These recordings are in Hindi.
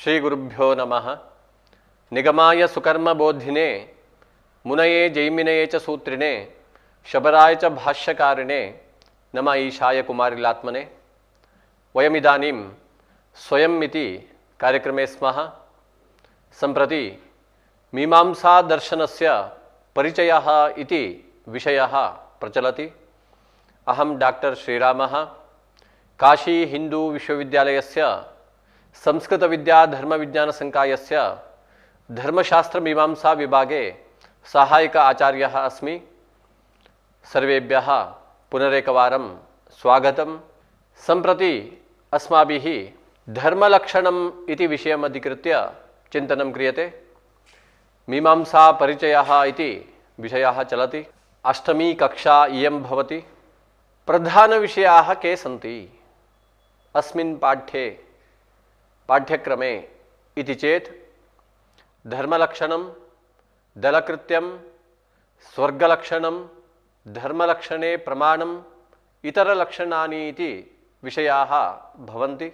श्री गुरुभ्यो नमः। निगमाय सुकर्म बोधिने मुनये जैमिनये च सूत्रिणे शबराय च भाष्यकारिणे नमः ईशाय कुमारिलात्मने। वयमिदानीं स्वयमिति कार्यक्रमे स्मः। सम्प्रति मीमांसा दर्शनस्य परिचयः इति विषयः प्रचलति। अहं डॉक्टर श्रीरामः काशी हिंदू विश्वविद्यालयस्य संस्कृत विद्या धर्म विज्ञान संकायस्य धर्मशास्त्र मीमांसा विभागे सहायक आचार्यः अस्मि। सर्वेभ्यः पुनरेकवारं स्वागतं। सम्प्रति अस्माभिः धर्मलक्षणम् इति विषयम् अधिकृत्य चिन्तनं क्रियते। मीमांसा परिचयः इति विषयः चलति। अष्टमी कक्षा इयं भवति। प्रधानविषयाः के सन्ति अस्मिन् पाठ्यक्रमे इति चेत् धर्मलक्षणं, दलकृत्यं, स्वर्गलक्षणं, धर्मलक्षणे प्रमाणम्, इतरलक्षणानि इति विषयाः भवन्ति।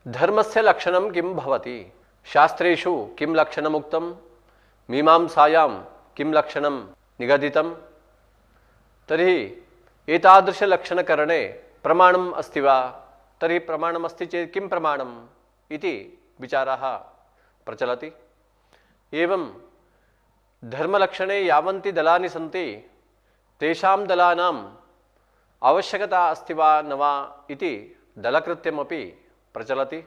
धर्मस्य लक्षणं किं भवति, शास्त्रेषु किं लक्षणमुक्तं, मीमांसायां किं लक्षणं निगदितं, तर्हि एतादृशलक्षणकरणे प्रमाणम् अस्ति वा, तर्हि प्रमाणम् अस्ति चेत् किं प्रमाणम् इति विचारः प्रचलति। एवं धर्मलक्षणे यावन्ति दलानि सन्ति तेषां दलानाम् आवश्यकता अस्ति वा न वा इति दलकृत्यमपि प्रचलति।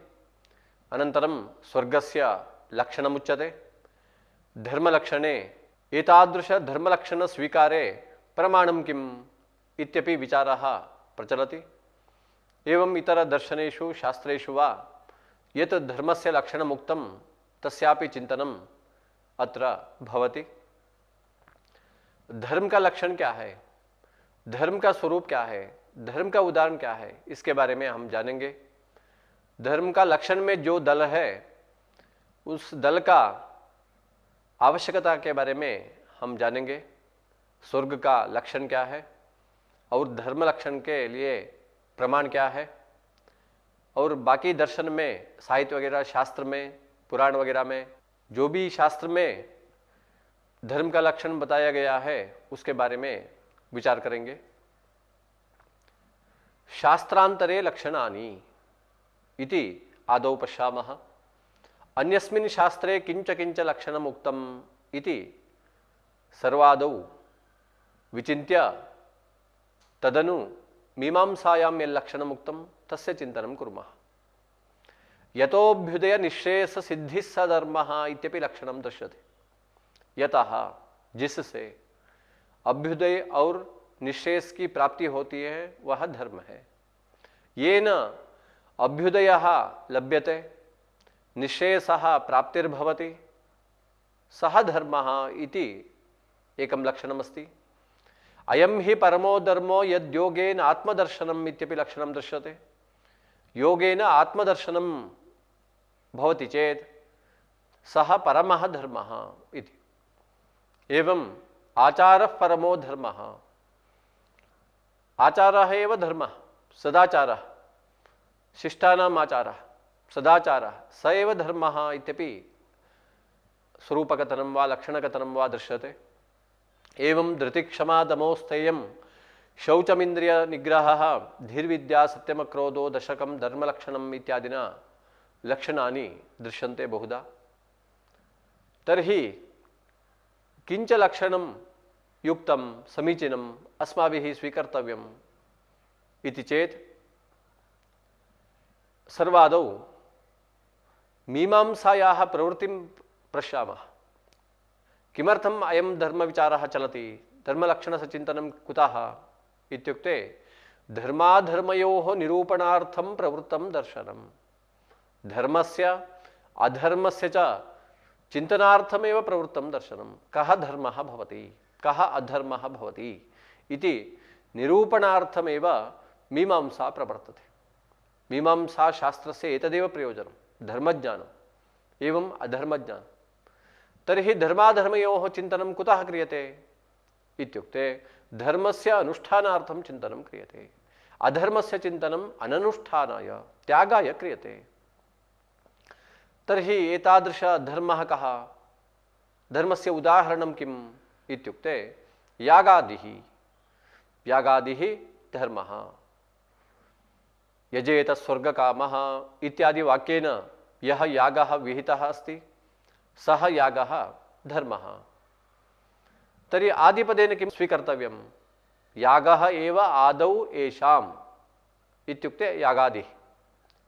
अनन्तरं स्वर्गस्य लक्षणमुच्यते। धर्मलक्षणे एतादृशधर्मलक्षणस्वीकारे प्रमाणं किम् इत्यपि विचारः प्रचलति। एवं इतरदर्शनेषु शास्त्रेषु वा यत् धर्मस्य लक्षणमुक्तं तस्यापि चिन्तनम् अत्र भवति। धर्म का लक्षण क्या है, धर्म का स्वरूप क्या है, धर्म का उदाहरण क्या है, इसके बारे में हम जानेंगे। धर्म का लक्षण में जो दल है उस दल का आवश्यकता के बारे में हम जानेंगे। स्वर्ग का लक्षण क्या है और धर्म लक्षण के लिए प्रमाण क्या है, और बाकी दर्शन में, साहित्य वगैरह, शास्त्र में, पुराण वगैरह में जो भी शास्त्र में धर्म का लक्षण बताया गया है उसके बारे में विचार करेंगे। शास्त्रांतरे लक्षणानि इति आदौ पश्यामः। अन्यस्मिन् शास्त्रे किंच किंच लक्षणम् उक्तम् इति सर्वादौ विचिन्त्य तदनु मीमांसायां यल्लक्षणम् उक्तं तस्य चिन्तनं कुर्मः। यतोऽभ्युदय निःश्रेयस सिद्धिः स धर्मः इत्यपि लक्षणं दृश्यते। यतः, जिससे अभ्युदय और निःश्रेयस की प्राप्ति होती है वह धर्म है। येन अभ्युदयः लभ्यते निःश्रेयसः प्राप्तिर्भवति सः धर्मः इति एकं लक्षणमस्ति। अयं हि परमो धर्मो यद्योगेन आत्मदर्शनम् इत्यपि लक्षणं दृश्यते। योगेन आत्मदर्शनं भवति चेत् सः परमः धर्मः इति। एवं आचारः परमो धर्मः। आचारः एव धर्मः, सदाचारः, शिष्टानाम् आचारः, सदाचारः स एव धर्मः इत्यपि स्वरूपकथनं वा लक्षणकथनं वा दृश्यते। एवं धृतिक्षमा दमोस्थेयं शौचमिंद्रिय निग्रहः धीर्विद्या सत्यमक्रोधो दशकं धर्मलक्षणम् इत्यादिना लक्षणानि दृश्यन्ते बहुधा। तर्हि किंच लक्षणं युक्तं समीचीनम् अस्माभिः स्वीकर्तव्यम् इति चेत् सर्वादौ मीमांसायाः प्रवृत्तिं पश्यामः। किमर्थम् अयं धर्मविचारः चलति, धर्मलक्षणस्य चिन्तनं कुतः इत्युक्ते धर्माधर्मयोः निरूपणार्थं प्रवृत्तं दर्शनम्। धर्मस्य अधर्मस्य च चिन्तनार्थमेव प्रवृत्तं दर्शनं। कः धर्मः भवति, कः अधर्मः भवति इति निरूपणार्थमेव मीमांसा प्रवर्तते। मीमांसा शास्त्रस्य एतदेव प्रयोजनं, धर्मज्ञानम् एवम् अधर्मज्ञानं। तर्हि धर्माधर्मयोः चिन्तनं कुतः क्रियते इत्युक्ते धर्मस्य अनुष्ठानार्थं चिन्तनं क्रियते। अधर्मस्य चिन्तनम् अननुष्ठानाय त्यागाय क्रियते। तर्हि एतादृश धर्मः कः? धर्मस्य उदाहरणं किम् इत्युक्ते यागादिः। यागादिः धर्मः। यजेत स्वर्गकामः इत्यादि वाक्येन यः यागः विहितः अस्ति सः यागः धर्मः। तर्हि आदिपदेन किं स्वीकर्तव्यं? यागः एव आदौ येषाम् इत्युक्ते यागादि,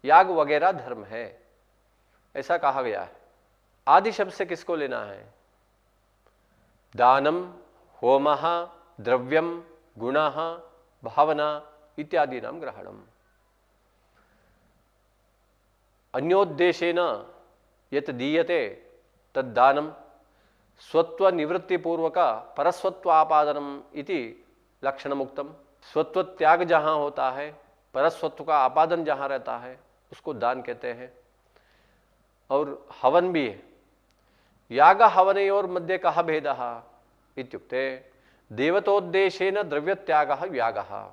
याग वगैरह धर्म है, ऐसा कहा गया है। आदि शब्द से किसको लेना है? दानम, होमः, द्रव्यम, गुणः, भावना इत्यादि नाम ग्रहणम। अन्योद्देशेन यत् दीयते तद्दानम स्वत्व निवृत्तिपूर्वक परस्वत्वापादनम इति लक्षणमुक्तम। स्वत्व त्याग जहां होता है, परस्वत्व का आपादन जहां रहता है, उसको दान कहते हैं। और हवन भी है। याग हवनयोर मध्ये कः भेदः इत्युक्ते देवतोद्देशेन द्रव्यत्यागः यागः।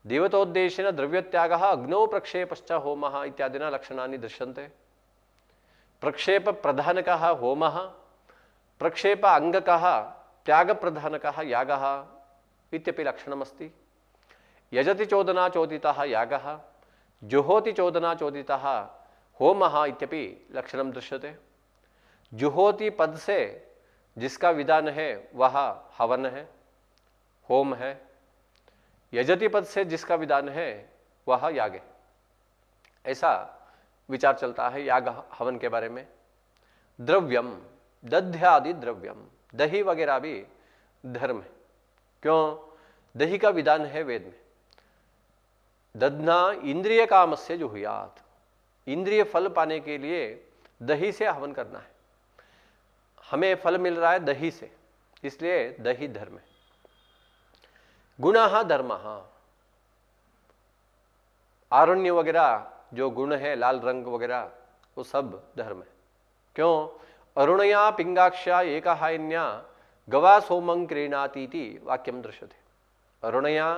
देवतोद्देशेन द्रव्यत्यागः अग्नौ प्रक्षेपश्च होमः इत्यादिना लक्षणानि दृश्यन्ते। प्रक्षेप प्रधानकः होमः, प्रक्षेप अंगकः त्याग प्रधानकः यागः इत्यपि लक्षणमस्ति। यजति चोदना चोदितः यागः, जुहोति चोदना चोदितः होमः इत्यपि लक्षणं दृश्यते। जुहोति पद से जिसका विधान है वह हवन है, होम है। यजति पद से जिसका विधान है वह याग है। ऐसा विचार चलता है याग हवन के बारे में। द्रव्यम, दध्यादि द्रव्यम, दही वगैरह भी धर्म है। क्यों? दही का विधान है वेद में, दधना इंद्रिय कामस्य जुहुयात। इंद्रिय फल पाने के लिए दही से हवन करना है। हमें फल मिल रहा है दही से, इसलिए दही धर्म है। गुणः धर्मः, आरण्य वगैरह जो गुण है, लाल रंग वगैरह, वो सब धर्म है। क्यों? अरुणया पिंगाक्षा एकहायन्या गवा सोमं क्रीणातीति वाक्यम दृश्यते। अरुणया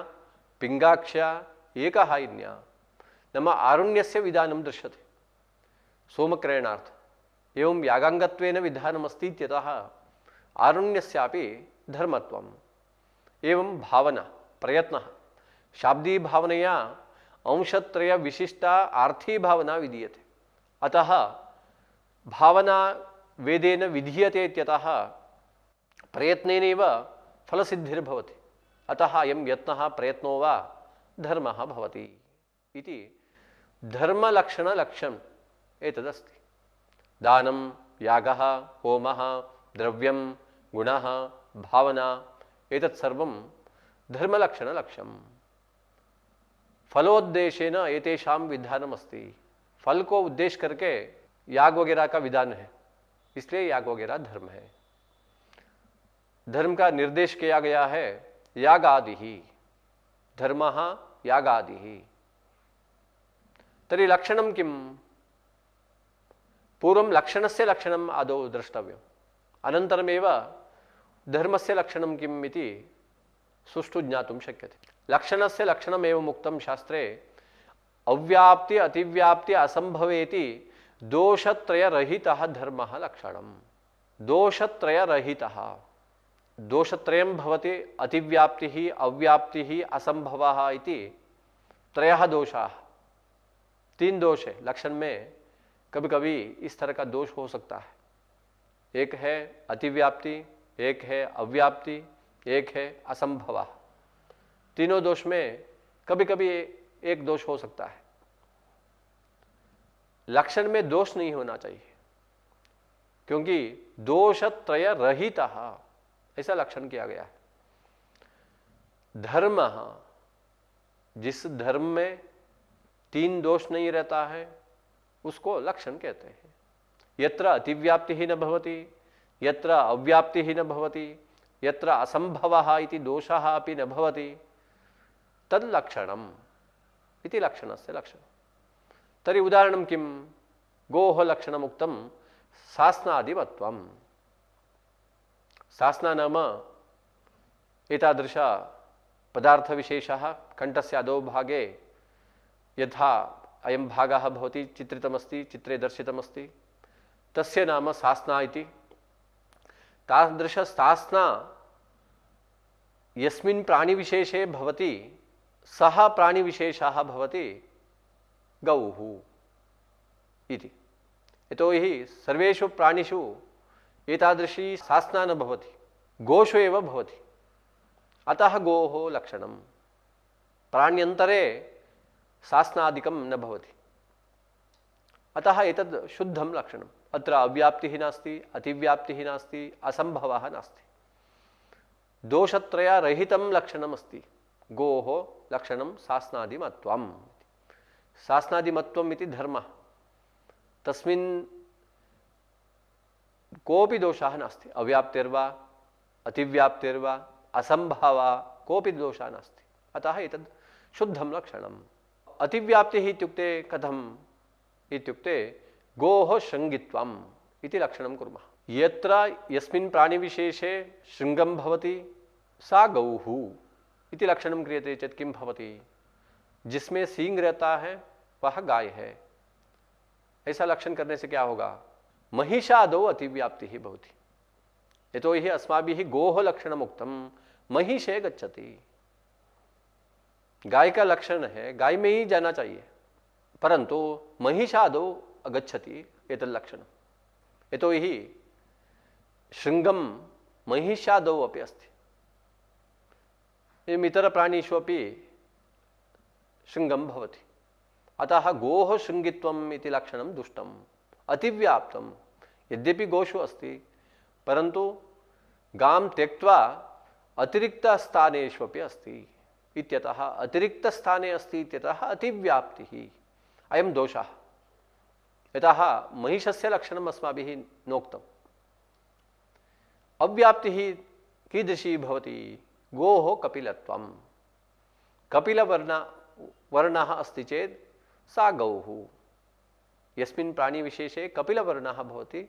पिंगाक्षा एकहायन्या नाम आरुण्यस्य विधानं दृश्यते सोमक्रयणार्थ। एवं यागांगत्वेन विधानमस्ति इत्यतः आरुण्यस्यापि धर्मत्वम्। एवं भावना, प्रयत्नः, शाब्दी भावनया अंशत्रय विशिष्टा आर्थी भावना विधीयते। अतः भावना वेदेन विधीयते इत्यतः प्रयत्नेनैव फलसिद्धिर्भवति। अतः अयं यत्नः प्रयत्नो वा धर्मः भवति इति धर्मलक्षणलक्ष्यम् एतदस्ति। दानं, यागः, होमः, द्रव्यं, गुणः, भावना एतत् सर्वं धर्मलक्षणलक्ष्यम्। फलोद्देशेन एतेषां विधानमस्ति। फल को उद्देश्य करके याग वगैरह का विधान है, इसलिए याग वगैरह धर्म है। धर्म का निर्देश किया गया है यागादिः, धर्मः यागादिः। तर्हि लक्षणं किम्? पूर्वं लक्षणस्य लक्षणम् आदौ द्रष्टव्यम्, अनन्तरमेव धर्मस्य लक्षणं किम् इति सुष्ठु ज्ञातुं शक्यते। लक्षणस्य लक्षणमेव उक्तं शास्त्रे, अव्याप्ति अतिव्याप्ति असंभवेति दोषत्रयरहितः धर्मः लक्षणम्। दोषत्रयरहितः, दोषत्रयं भवति, अतिव्याप्तिः, अव्याप्तिः, असंभवः इति त्रयः दोषाः। तीन दोष है लक्षण में। कभी कभी इस तरह का दोष हो सकता है। एक है अतिव्याप्ति, एक है अव्याप्ति, एक है असंभव। तीनों दोष में कभी कभी एक दोष हो सकता है। लक्षण में दोष नहीं होना चाहिए, क्योंकि दोषत्रय रहित ऐसा लक्षण किया गया है। धर्म, जिस धर्म में तीन दोष नहीं रहता है उसको लक्षण कहते हैं। यत्र अतिव्याप्ति ही न भवति, यत्र अव्याप्ति ही न भवति, यत्र असंभवः इति दोषः अपि न भवति, तद् लक्षणम् इति लक्षणस्य लक्षणम्। तर्हि उदाहरणं किं? गोः लक्षणमुक्तं सास्नादिवत्वम्। सास्ना नाम एतादृश पदार्थविशेषः कण्ठस्य अधो भागे यथा अयं भागः भवति चित्रितमस्ति, चित्रे दर्शितमस्ति, तस्य नाम सास्ना इति। तादृश सास्ना यस्मिन् प्राणिविशेषे भवति सः प्राणिविशेषः भवति गौः इति। यतोहि सर्वेषु प्राणिषु एतादृशी सास्ना न भवति, गोषु एव भवति। अतः गोः लक्षणं। प्राण्यन्तरे सास्नादिकं न भवति। अतः एतद् शुद्धं लक्षणम्। अत्र अव्याप्तिः नास्ति, अतिव्याप्तिः नास्ति, असम्भवः नास्ति। दोषत्रयरहितं लक्षणमस्ति। गोः लक्षणं सास्नादिमत्वम्। सास्नादिमत्वम् इति धर्मः। तस्मिन् कोऽपि दोषः नास्ति। अव्याप्तिर्वा अतिव्याप्तिर्वा असम्भवा कोऽपि दोषः नास्ति। अतः एतद् शुद्धं लक्षणम्। अतिव्याप्तिः इत्युक्ते कथम् इत्युक्ते गोः शृङ्गित्वम् इति लक्षणं कुर्मः। यत्र यस्मिन् प्राणिविशेषे शृङ्गं भवति सा गौः इति लक्षणं क्रियते चेत् किं भवति? जिसमें सींग रहता है वह गाय है। ऐसा लक्षण करने से क्या होगा? महिषादौ अतिव्याप्तिः भवति। यतोहि अस्माभिः गोः लक्षणम् उक्तं, महिषे गच्छति। गाय का लक्षण है, गाय में ही जाना चाहिए, परंतु महिषादौ गच्छति एतत् लक्षणम्। यतोहि शृङ्गं महिषादौ अपि अस्ति। इतरप्राणिषु अपि शृङ्गं भवति। अतः गोः शृङ्गित्वम् इति लक्षणं दुष्टम्, अतिव्याप्तं। यद्यपि गोषु अस्ति, परन्तु गां त्यक्त्वा अतिरिक्तस्थानेषु अपि अस्ति इत्यतः, अतिरिक्तस्थाने अस्ति इत्यतः अतिव्याप्तिः अयं दोषः। यतः महिषस्य लक्षणम् अस्माभिः नोक्तम्। अव्याप्तिः कीदृशी भवति? गोः कपिलत्वम्। कपिलवर्णः अस्ति चेत् सा गौः। यस्मिन् प्राणिविशेषे कपिलवर्णः भवति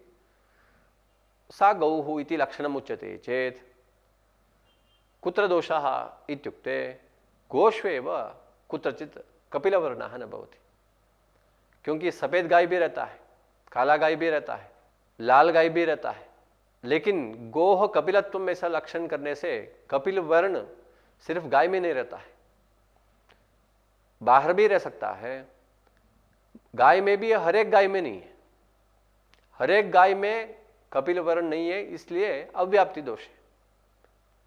सा गौः इति लक्षणम् उच्यते चेत् कुत्र दोषः इत्युक्ते गोष्वेव कुत्रचित् कपिलवर्णः न भवति। क्योंकि सफ़ेद गाय भी रहता है, काला गाय भी रहता है, लाल गाय भी रहता है, लेकिन गोह कपिलत्व में ऐसा लक्षण करने से कपिल वर्ण सिर्फ गाय में नहीं रहता है, बाहर भी रह सकता है। गाय में भी, हर एक गाय में नहीं है। हर एक गाय में कपिल वर्ण नहीं है, इसलिए अव्याप्ति दोष है।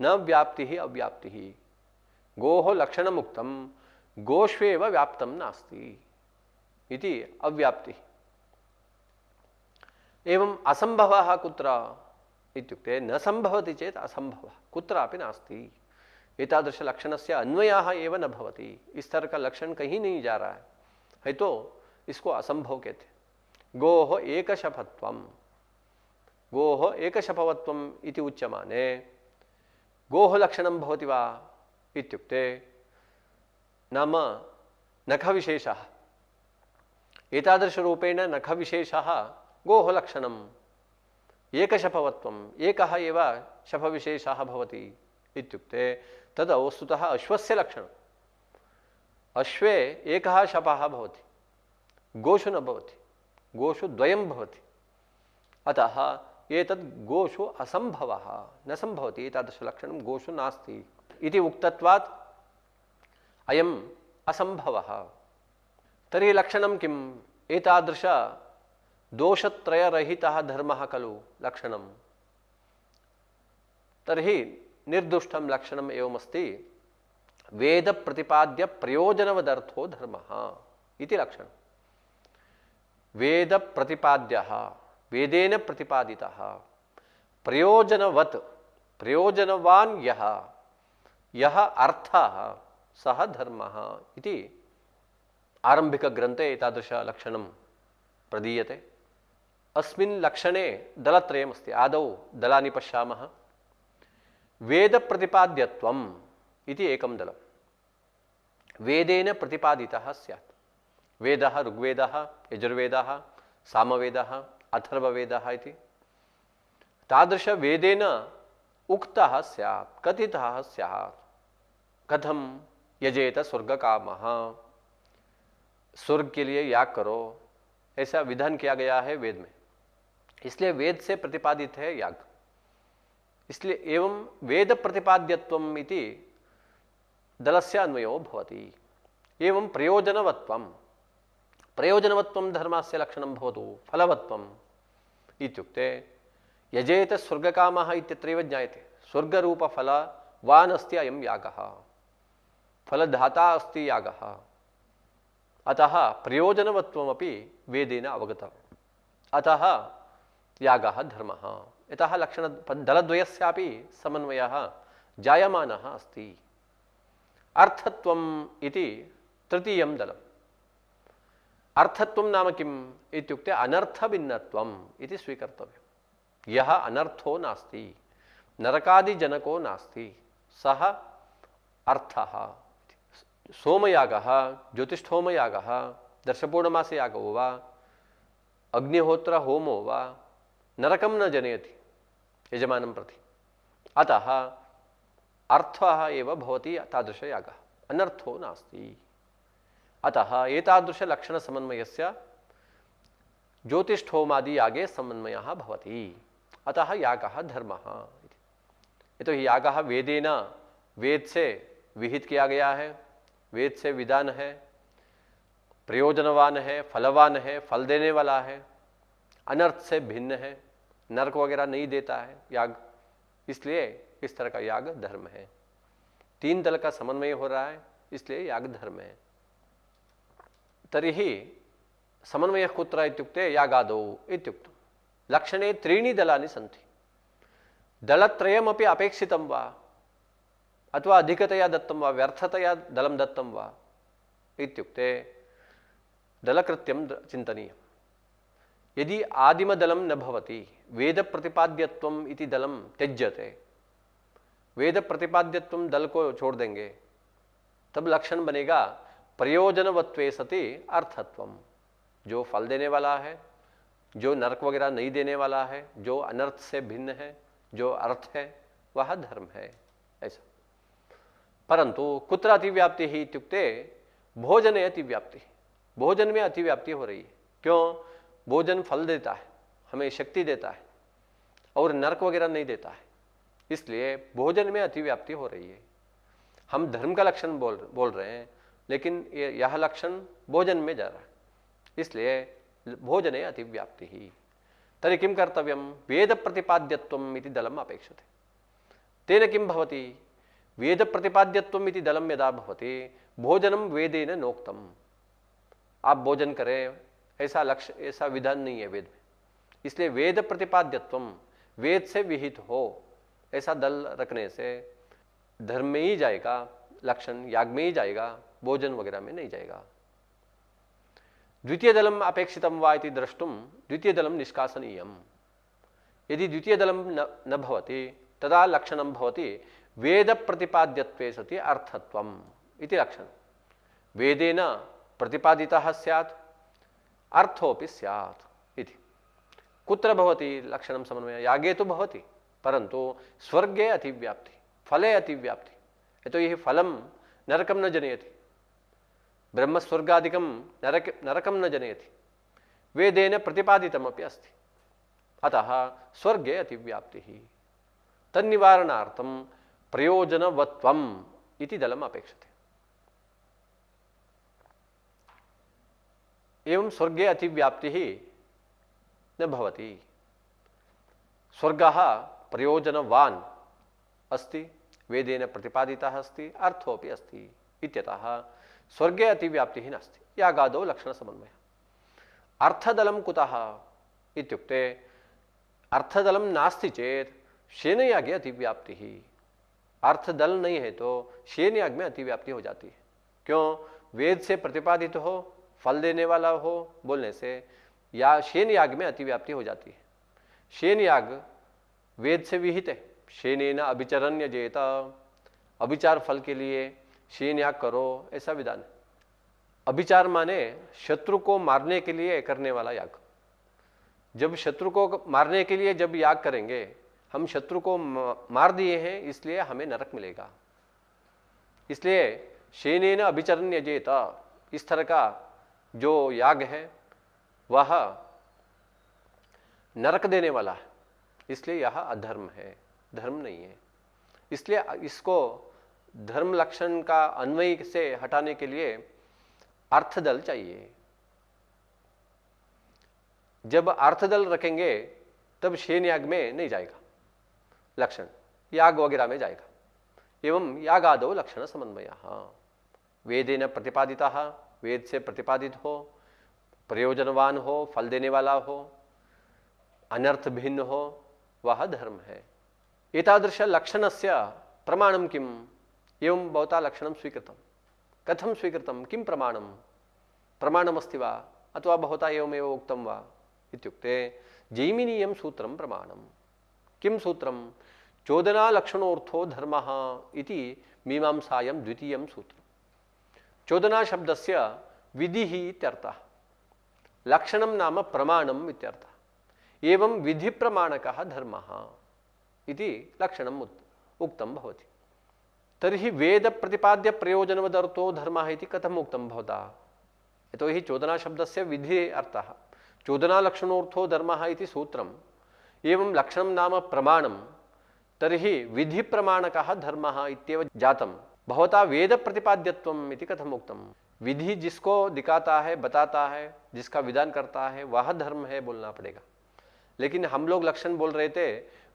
न व्याप्ति ही अव्याप्ति ही। गोह लक्षण मुक्तम गोष्वेव व्याप्तम नास्ति इति अव्याप्ति। एवं असंभवः कुत्र इत्युक्ते न संभवति चेत् असंभवः कुत्रापि नास्ति। एतादृश लक्षणस्य अन्वयः एव न भवति। इस तरह का लक्षण कहीं नहीं जा रहा है तो इसको असंभव कहते हैं। गोह एकशपत्वम्, गोह एकशपवत्वम् इति उच्यमाने गोह लक्षणं भवति वा इत्युक्ते नाम नखविशेषः। एतादृशरूपेण नखविशेषः गोह लक्षणम् एकशपवत्वम्, एकः एव शपविशेषः भवति इत्युक्ते तद् वस्तुतः अश्वस्य लक्षणम्। अश्वे एकः शपः भवति, गोषु न भवति, गोषु द्वयं भवति। अतः एतद् गोषु असंभवः न संभवति, एतादृशलक्षणं गोषु नास्ति इति उक्तत्वात् अयम् असंभवः। तर्हि लक्षणं किम्? एतादृश दोषत्रयरहितः धर्मः खलु लक्षणं। तर्हि निर्दुष्टं लक्षणम् एवमस्ति। वेद प्रतिपाद्य प्रयोजनवदर्थो धर्मः इति लक्षणं। वेद प्रतिपाद्यः, वेदेन प्रतिपादितः, प्रयोजनवत्, प्रयोजनवान् यः, यः अर्थः सः धर्मः इति आरंभिकग्रन्थे एतादृशलक्षणं प्रदीयते। अस्मिन् लक्षणे दलत्रयमस्ति। आदौ दलानि पश्यामः। वेद प्रतिपाद्यत्वम् इति एकं दलं। वेदेन प्रतिपादितः स्यात्। वेदः ऋग्वेदः, यजुर्वेदः, सामवेदः, अथर्ववेदः इति तादृशवेदेन उक्तः स्यात्, कथितः स्यात्। कथं? यजेत स्वर्गकामः, स्वर्ग के लिए याग करो, ऐसा विधान किया गया है वेद में। इसलिए वेद से प्रतिपादित है याग। इसलिए एवं वेद प्रतिपाद्यत्वम इति दलस्य अन्वयो भवति। एवं प्रयोजनवत्वम, प्रयोजनवत्वम धर्मस्य लक्षणं भवतु फलवत्वम इत्युक्ते यजेत स्वर्गकामः इत्यत्रैव ज्ञायते। स्वर्गरूपफलवान् अस्ति अयं यागः, फलदाता अस्ति यागः। अतः प्रयोजनवत्वमपि वेदेन अवगतम्। अतः यागः धर्मः। यतः लक्षण दलद्वयस्यापि समन्वयः जायमानः अस्ति। अर्थत्वम् इति तृतीयं दलम्। अर्थत्वं नाम किम् इत्युक्ते अनर्थभिन्नत्वम् इति स्वीकर्तव्यम्। यः अनर्थो नास्ति, नरकादिजनको नास्ति, सः अर्थः। सोमयागः, ज्योतिष्ठोमयागः, दर्शपूर्णमासयागो वा, अग्निहोत्र होमो वा नरकं न जनयति यजमानं प्रति। अतः अर्थः एव भवति तादृशयागः, अनर्थो नास्ति। अतः एतादृशलक्षणसमन्वयस्य ज्योतिष्ठोमादि यागे समन्वयः भवति। अतः यागः धर्मः। यतोहि यागः वेदेन, वेद से विहित किया गया है, वेद से विधान है, प्रयोजनवान है, फलवान है, फल देने वाला है, अनर्थ से भिन्न है, नरक वगैरह नहीं देता है याग। इसलिए इस तरह का याग धर्म है। तीन दल का समन्वय हो रहा है, इसलिए याग धर्म है। तर्हि समन्वयः कुत्र इत्युक्ते यागादौ इत्युक्तं। लक्षणे त्रीणि दलानि सन्ति। दलत्रयमपि अपेक्षितं वा अथवा अधिकतया दत्तं वा व्यर्थतया दलं दत्तं वा इत्युक्ते दलकृत्यं चिन्तनीयम्। यदि आदिमदलं न भवति, वेदप्रतिपाद्यत्वम् इति दलं त्यज्यते, वेदप्रतिपाद्यत्वं दल को छोड़ देंगे, तब लक्षण बनेगा प्रयोजनवत्वे सति अर्थत्वम। जो फल देने वाला है, जो नरक वगैरह नहीं देने वाला है, जो अनर्थ से भिन्न है, जो अर्थ है, वह धर्म है। ऐसा। परंतु कुत्र अतिव्याप्ति ही इत्युक्ते भोजने अतिव्याप्ति। भोजन में अतिव्याप्ति हो रही है। क्यों? भोजन फल देता है, हमें शक्ति देता है, और नरक वगैरह नहीं देता है। इसलिए भोजन में अतिव्याप्ति हो रही है। हम धर्म का लक्षण बोल रहे हैं, लेकिन यह लक्षण भोजन में जा रहा है। इसलिए भोजने अतिव्याप्ति ही। तर्हि किं कर्तव्यं? वेद प्रतिपाद्यत्वम् इति दलम् अपेक्षते। तेन किं भवति? वेद प्रतिपाद्यत्वम् इति दलं यदा भवति, भोजनं वेदेन नोक्तम्। आप भोजन करें, ऐसा लक्ष्य, ऐसा विधान नहीं है वेद में। इसलिए वेद प्रतिपाद्यत्वम, वेद से विहित हो, ऐसा दल रखने से धर्म में ही जाएगा लक्षण, याग में ही जाएगा, भोजन वगैरह में नहीं जाएगा। द्वितीय दलम अपेक्षितम वा इति द्रष्टुम द्वितीय दलम निष्कासनीयम। यदि द्वितीय दलम न भवति तदा लक्षणं भवति वेद प्रतिपाद्यत्वे सति अर्थत्वम इति लक्षणं। वेदेन प्रतिपादितः स्यात्, अर्थोपि स्यात् इति। कुत्र भवति लक्षणं समन्वय? यागे तो भवति, परंतु स्वर्गे अतिव्याप्ति, फले अतिव्याप्ति। यतोहि फलं नरकं न जनयति, ब्रह्मस्वर्गादिकं नरकं न जनयति, वेदेन प्रतिपादितमपि अस्ति। अतः स्वर्गे अतिव्याप्तिः। तन्निवारणार्थं प्रयोजनवत्वम् इति दलम् अपेक्षते। एवं स्वर्गे अतिव्याप्तिः न भवति। स्वर्गः प्रयोजनवान् अस्ति, वेदेन प्रतिपादितः अस्ति, अर्थोपि अस्ति इत्यतः स्वर्गे अतिव्याप्तिः नास्ति। यागादौ लक्षणसमन्वयः। अर्थदलं कुतः इत्युक्ते अर्थदलं नास्ति चेत् शेनयागे अतिव्याप्तिः। अर्थदल नहीं है तो शेनयाग में अतिव्याप्ति हो जाती है। क्यों? वेद से प्रतिपादित हो, फल देने वाला हो बोलने से या शेनयाग में अतिव्याप्ति हो जाती है। शेनयाग वेद से विहित है। शेनेन अभिचरण्य जेत, अभिचार फल के लिए शेनयाग करो, ऐसा विधान है। अभिचार माने शत्रु को मारने के लिए करने वाला याग। जब शत्रु को मारने के लिए जब याग करेंगे, हम शत्रु को मार दिए हैं, इसलिए हमें नरक मिलेगा। इसलिए शेनेन अभिचरण्य जेत, इस तरह का जो याग है वह नरक देने वाला है, इसलिए यह अधर्म है, धर्म नहीं है। इसलिए इसको धर्म लक्षण का अन्वय से हटाने के लिए अर्थदल चाहिए। जब अर्थदल रखेंगे तब शेन याग में नहीं जाएगा लक्षण, याग वगैरह में जाएगा। एवं यागादो लक्षण समन्वय, वेदेन प्रतिपादिता, वेद से प्रतिपादित हो, प्रयोजनवान हो, फल देने वाला हो, अनर्थ भिन्न हो, वह धर्म है। एतादृश लक्षणस्य प्रमाणं किम? एवं भवता लक्षणं स्वीकृतं, कथं स्वीकृतं, किं प्रमाणं, प्रमाणमस्ति वा अथवा भवता एवमेव उक्तं वा इत्युक्ते जैमिनीयं सूत्रं प्रमाणं। किं सूत्रं? चोदना लक्षणोऽर्थो धर्मः इति मीमांसायां द्वितीयं सूत्रं। चोदना शब्दस्य विधिः इत्यर्थः, लक्षणं नाम प्रमाणम् इत्यर्थः। एवं विधि प्रमाणकः धर्मः इति लक्षणम् उक्तं भवति। तर्हि वेद प्रतिपाद्य प्रयोजनवदर्थो धर्मः इति कथम् उक्तं भवता? यतोहि चोदना शब्दस्य विधि अर्थः, चोदना लक्षणोऽर्थो धर्मः इति सूत्रम्, एवं लक्षणं नाम प्रमाणं, तर्हि विधि प्रमाणकः धर्मः इत्येव जातं। भवता वेद प्रतिपाद्यत्वम् इति कथम् उक्तं? विधि जिसको दिखाता है, बताता है, जिसका विधान करता है, वह धर्म है बोलना पड़ेगा। लेकिन हम लोग लक्षण बोल रहे थे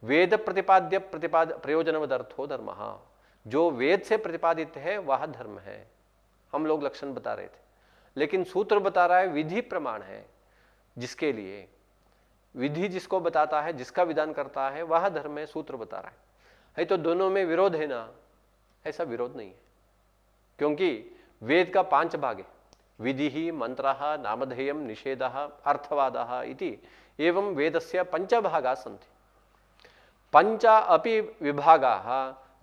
वेद प्रतिपाद्य प्रयोजनवदर्थो धर्मः, जो वेद से प्रतिपादित है वह धर्म है, हम लोग लक्षण बता रहे थे। लेकिन सूत्र बता रहा है विधि प्रमाण है, जिसके लिए विधि जिसको बताता है, जिसका विधान करता है वह धर्म है, सूत्र बता रहा है। तो दोनों में विरोध है ना? ऐसा विरोध नहीं है, क्योंकि वेद का 5 भाग है, विधि, मंत्रः, नामधेयं, निषेधः, अर्थवादः इति। एवं वेदस्य 5 भागाः सन्ति। 5 अपि विभागाः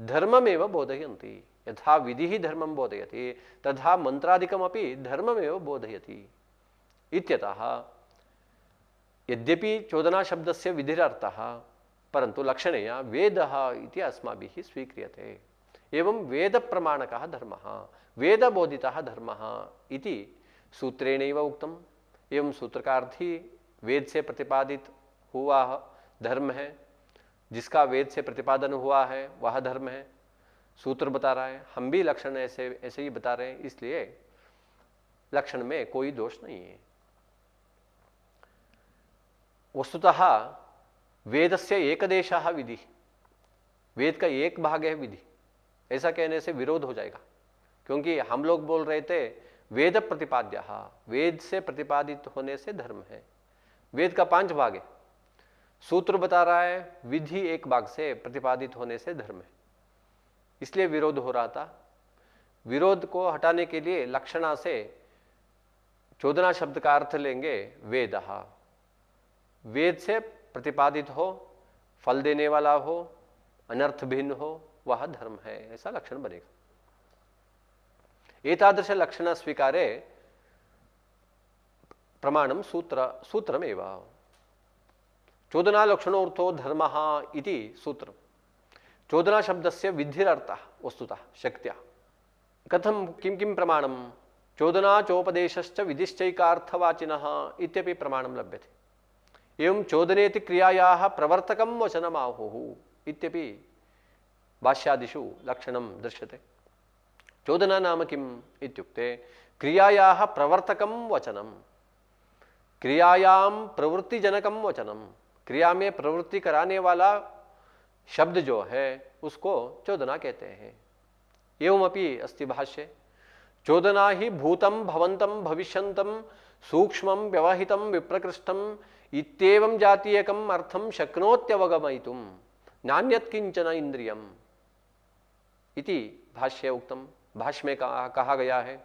धर्ममेव बोधयन्ति। यथा विधिः धर्मं बोधयति तथा मन्त्रादिकमपि धर्ममेव बोधयति इत्यतः यद्यपि चोदना शब्दस्य विधिरर्थः, परन्तु लक्षणया वेदः इति अस्माभिः स्वीक्रियते। एवं वेद प्रमाणकः धर्मः, वेद बोधितः धर्मः इति सूत्रेणैव उक्तम्। एवं सूत्र का अर्थ ही वेद से प्रतिपादित हुआ धर्म है, जिसका वेद से प्रतिपादन हुआ है वह धर्म है, सूत्र बता रहा है। हम भी लक्षण ऐसे ही बता रहे हैं, इसलिए लक्षण में कोई दोष नहीं है। वस्तुतः वेदस्य एकदेशः विधि, वेद का एक भाग है विधि, ऐसा कहने से विरोध हो जाएगा। क्योंकि हम लोग बोल रहे थे वेद प्रतिपाद्य, वेद से प्रतिपादित होने से धर्म है। वेद का 5 भाग है, सूत्र बता रहा है विधि एक भाग से प्रतिपादित होने से धर्म है, इसलिए विरोध हो रहा था। विरोध को हटाने के लिए लक्षणा से चोदना शब्द का अर्थ लेंगे वेदः, वेद से प्रतिपादित हो, फल देने वाला हो, अनर्थ भिन्न हो, वह धर्म है, ऐसा लक्षण बनेगा। एतादृश लक्षण स्वीकारे प्रमाणम सूत्रमेव। चोदना लक्षणोऽर्थो धर्मः इति सूत्रम्। चोदना शब्दस्य विधिरर्थः वस्तुतः शक्त्या। कथं किं प्रमाणं? चोदना चोपदेशश्च विधिश्चैकार्थवाचिनः इत्यपि प्रमाणं लभ्यते। एवं चोदनेति क्रियायाः प्रवर्तकं वचनमाहुः इत्यपि भाष्यादिषु लक्षणं दृश्यते। चोदना नाम किम् इत्युक्ते क्रियायाः प्रवर्तकं वचनं, क्रियायां प्रवृत्तिजनकं वचनं, क्रिया में प्रवृत्ति कराने वाला शब्द जो है उसको चोदना कहते हैं। एवमपि अस्ति भाष्ये, चोदना ही भूतं भवन्तं भविष्यन्तं सूक्ष्मं व्यवहितं विप्रकृष्टम् इत्येवं जातीयकम् अर्थं शक्नोत्यवगमयितुं नान्यत् किंचन इंद्रियम् इति भाष्ये उक्तम। भाष्य में कहा गया है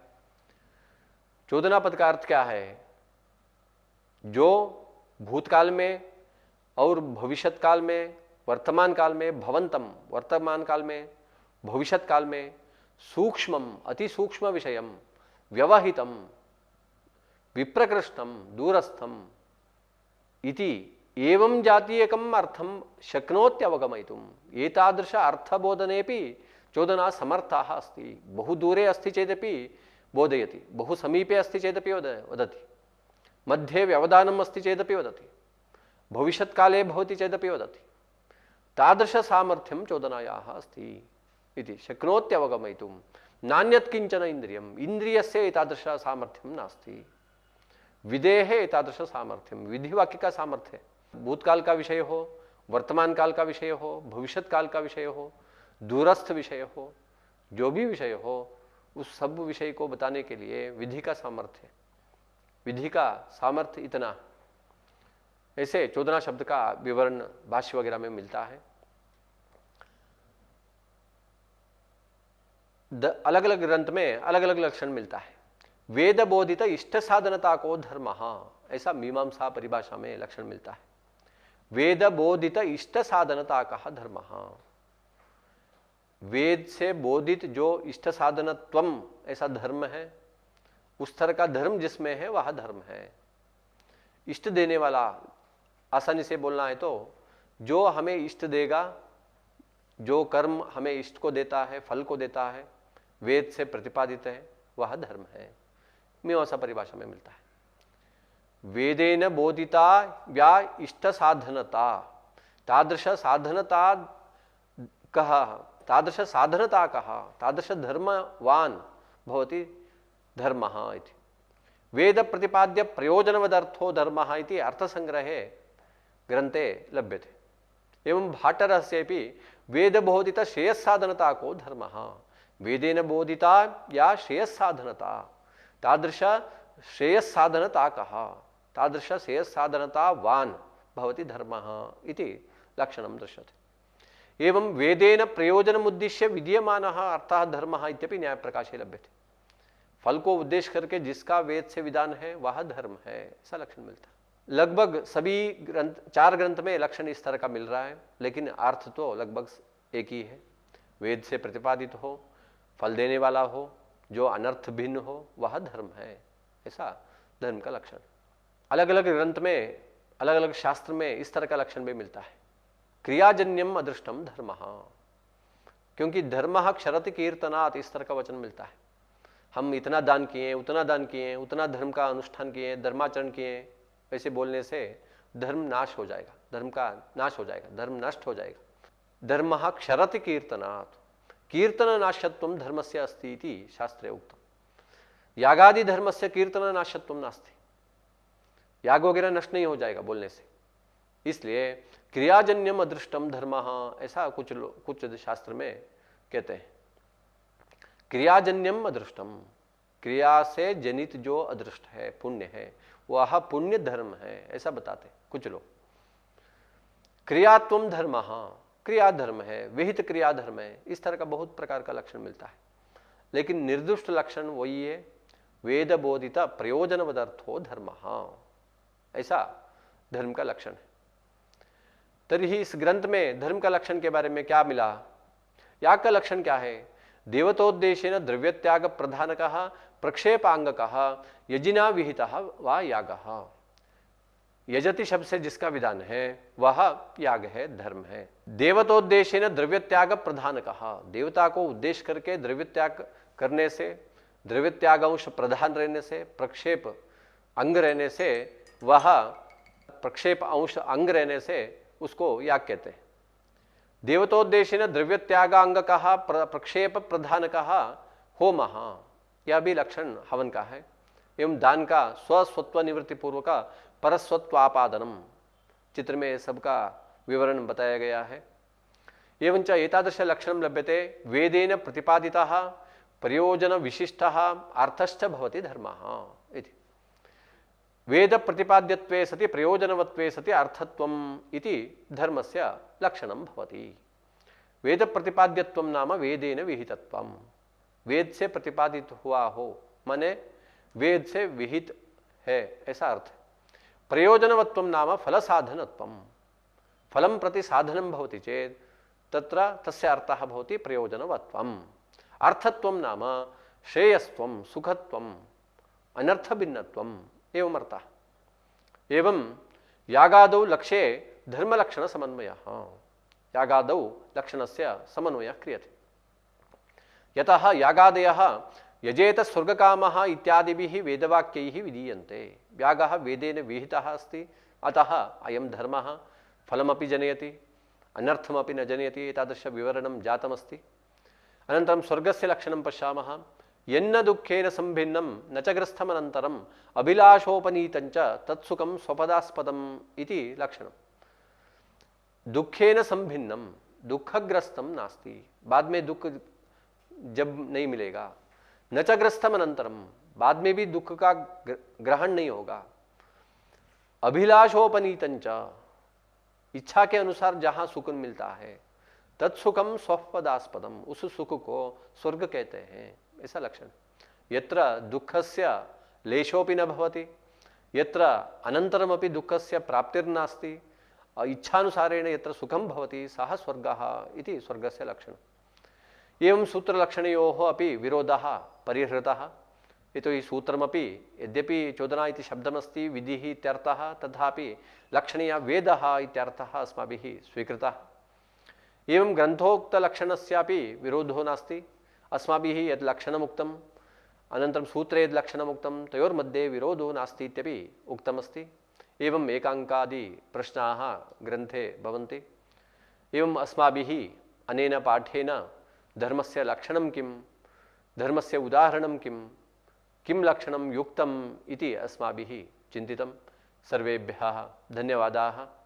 चोदना पद का अर्थ क्या है? जो भूतकाल में और भविष्यत काल में, वर्तमान काल में, भवंतम वर्तमान काल में, भविष्यत काल में, सूक्ष्मम अति सूक्ष्म विषयम, व्यवहितम विप्रकृष्टम दूरस्थम इति एवं जातीयकम अर्थम शक्नोत्यवगमयितुम्। एतादृश अर्थबोधनेपि चोदना समर्थाः अस्ति। बहु दूरे अस्ति चेदपि बोधयति, बहु समीपे अस्ति चेदपि वदति, मध्ये व्यवधानम् अस्ति चेदपि वदति, भविष्यत् काले भवति चेदपि वदति। तादृश सामर्थ्यं चोदनायाः अस्ति इति शक्नोत्यवगमयितुं नान्यत् किञ्चन इन्द्रियम्, इन्द्रियस्य एतादृश सामर्थ्यं नास्ति। विधेः एतादृश सामर्थ्यं, विधिवाक्य का सामर्थ्य, भूतकाल का विषय हो, वर्तमान काल का विषय हो, भविष्यत काल का विषय हो, दूरस्थ विषय हो, जो भी विषय हो, उस सब विषय को बताने के लिए विधि का सामर्थ्य, विधि का सामर्थ्य इतना। ऐसे चोदना शब्द का विवरण भाष्य वगैरह में मिलता है। अलग अलग ग्रंथ में अलग अलग लक्षण मिलता है। वेद बोधित इष्ट साधनता को धर्म, ऐसा मीमांसा परिभाषा में लक्षण मिलता है। वेद बोधित इष्ट साधनता का धर्म, वेद से बोधित जो इष्ट साधनत्वम ऐसा धर्म है, उस तरह का धर्म जिसमें है वह धर्म है। इष्ट देने वाला, आसानी से बोलना है तो जो हमें इष्ट देगा, जो कर्म हमें इष्ट को देता है, फल को देता है, वेद से प्रतिपादित है, वह धर्म है। मीमांसा परिभाषा में मिलता है। वेदेन बोधिता या इष्ट साधनता, तादृश साधनता कहा, तादृश साधनता कहा, तादृश धर्मवान भवति धर्मः इति। वेद प्रतिपाद्य प्रयोजनवदर्थो धर्मः इति अर्थसंग्रहे ग्रंथे लभ्यते। एवं भाट्टरहस्येपि वेद बोधित श्रेयस्साधनता को धर्मः, वेदेन बोधिता या श्रेयस्साधनता, तादृश श्रेयस्साधनता कहा, तादृश श्रेयस्साधनतावान् भवति धर्मः इति लक्षणं दृश्यते। एवं वेदेन प्रयोजनमुद्दिश्य विधीयमानः अर्थः धर्मः इत्यपि न्यायप्रकाशे लभ्यते। फल को उद्देश्य करके जिसका वेद से विधान है वह धर्म है, ऐसा लक्षण मिलता है। लगभग सभी ग्रंथ, 4 ग्रंथ में लक्षण इस तरह का मिल रहा है, लेकिन अर्थ तो लगभग एक ही है। वेद से प्रतिपादित हो, फल देने वाला हो, जो अनर्थ भिन्न हो, वह धर्म है, ऐसा धर्म का लक्षण। अलग अलग ग्रंथ में, अलग अलग शास्त्र में इस तरह का लक्षण भी मिलता है। क्रियाजन्यम अदृष्टम धर्म, क्योंकि धर्म क्षरति कीर्तनात्, इस तरह का वचन मिलता है। हम इतना दान किए, उतना दान किए, उतना धर्म का अनुष्ठान किए, धर्माचरण किए, ऐसे बोलने से धर्म नाश हो जाएगा, धर्म का नाश हो जाएगा, धर्म नष्ट हो जाएगा। धर्म क्षरति कीर्तनात्, कीर्तन नाशत्वं धर्मस्य अस्ति इति शास्त्रे उक्तम्। यागादि धर्मस्य कीर्तन नाशत्वं नास्ति, याग वगैरह नष्ट नहीं हो जाएगा बोलने से। इसलिए क्रियाजन्यम अदृष्टम धर्म, ऐसा कुछ शास्त्र में कहते हैं। क्रियाजन्यम अदृष्टम, क्रिया से जनित जो अदृष्ट है, पुण्य है, वह पुण्य धर्म है, ऐसा बताते कुछ लोग। क्रियात्वम धर्म, क्रिया धर्म है, विहित क्रिया धर्म है, इस तरह का बहुत प्रकार का लक्षण मिलता है। लेकिन निर्दुष्ट लक्षण वही है, वेद बोधित प्रयोजनवदर्थो धर्म, ऐसा धर्म का लक्षण है। तभी इस ग्रंथ में धर्म का लक्षण के बारे में क्या मिला? याग का लक्षण क्या है? देवतोद्देशेन द्रव्यत्याग प्रधानकः प्रक्षेपांगकः यजिना विहितः वा यागः। यजति शब्द से जिसका विधान है वह याग है, धर्म है। देवतोद्देशेन द्रव्यत्याग प्रधानकः, देवता को उद्देश्य करके द्रव्यत्याग करने से, द्रव्यत्याग अंश प्रधान रहने से, प्रक्षेप अंग रहने से, वह प्रक्षेप अंश अंग रहने से उसको याग कहते हैं। देवतोद्देशेन द्रव्यत्यागांगकः प्रक्षेप प्रधानकः होमः, यह भी लक्षण हवन का है। एवं दान का स्वस्वत्व निवृत्ति पूर्वक परस्वत्वापादनम, चित्र में सबका विवरण बताया गया है। एवं च एतादृश लक्षणं लभ्यते वेदेन प्रतिपादितः प्रयोजन विशिष्टः अर्थश्च भवति धर्मः इति। वेद प्रतिपाद्यत्वे सति प्रयोजनवत्वे सति अर्थत्वम् इति धर्मस्य लक्षणं भवति। वेद प्रतिपाद्यत्वं नाम वेदेन विहितत्वम्, वेद से प्रतिपादित हुआ हो माने वेद से विहित है, ऐसा अर्थ है। प्रयोजनवत्वं नाम फल साधनत्वम्, फलं प्रति साधनं भवति चेत् तत्र तस्य अर्थः भवति प्रयोजनवत्वम्। अर्थत्वं नाम श्रेयस्त्वं, सुखत्वम्, अनर्थभिन्नत्वम् एवं अर्थः। एवं यागादौ लक्ष्ये धर्मलक्षण समन्वयः, यागादौ लक्षणस्य समन्वयः क्रियते। यतः यागादयः यजेत स्वर्गकामः इत्यादिभिः वेदवाक्यैः विधीयन्ते। व्यागः वेदेन विहितः अस्ति, अतः अयं धर्मः फलमपि जनयति अनर्थमपि न जनयति, एतादृशविवरणं जातमस्ति। अनन्तरं स्वर्गस्य लक्षणं पश्यामः। यन्न दुःखेन संभिन्नं न च ग्रस्थमनन्तरम् अभिलाषोपनीतं च तत्सुखं स्वपदास्पदम् इति लक्षणं। दुःखेन संभिन्नं, दुःखग्रस्तम नास्ति, बाद में दुख जब नहीं मिलेगा। न च ग्रस्थम अनंतरम, बाद में भी दुख का ग्रहण नहीं होगा। अभिलाषोपनीतं च, इच्छा के अनुसार जहां सुख मिलता है, तत्सुखम स्वपदास्पदम, उस सुख को स्वर्ग कहते हैं, ऐसा लक्षण। यत्र दुःखस्य लेशोपि न भवति, यत्र अनंतरमपि दुःखस्य प्राप्तिर्नास्ति, इच्छानुसारेण यत्र सुखम भवति सः स्वर्गः इति स्वर्गस्य लक्षणम्। एवं सूत्रलक्षणयोः अपि विरोधः परिहृतः। यतोहि सूत्रमपि यद्यपि चोदना इति शब्दमस्ति विधिः इत्यर्थः, तथापि लक्षणीय वेदः इत्यर्थः अस्माभिः स्वीकृतः। एवं ग्रन्थोक्तलक्षणस्यापि विरोधो नास्ति। अस्माभिः यद् लक्षणमुक्तम् अनन्तरं सूत्रे यद् लक्षणमुक्तं तयोर्मध्ये विरोधो नास्ति इत्यपि उक्तमस्ति। एवम् एकाङ्कादि प्रश्नाः ग्रन्थे भवन्ति। एवम् अस्माभिः अनेन पाठेन धर्मस्य लक्षणं किं, धर्मस्य उदाहरणं किं, किं लक्षणं युक्तम् इति अस्माभिः चिन्तितं। सर्वेभ्यः धन्यवादाः।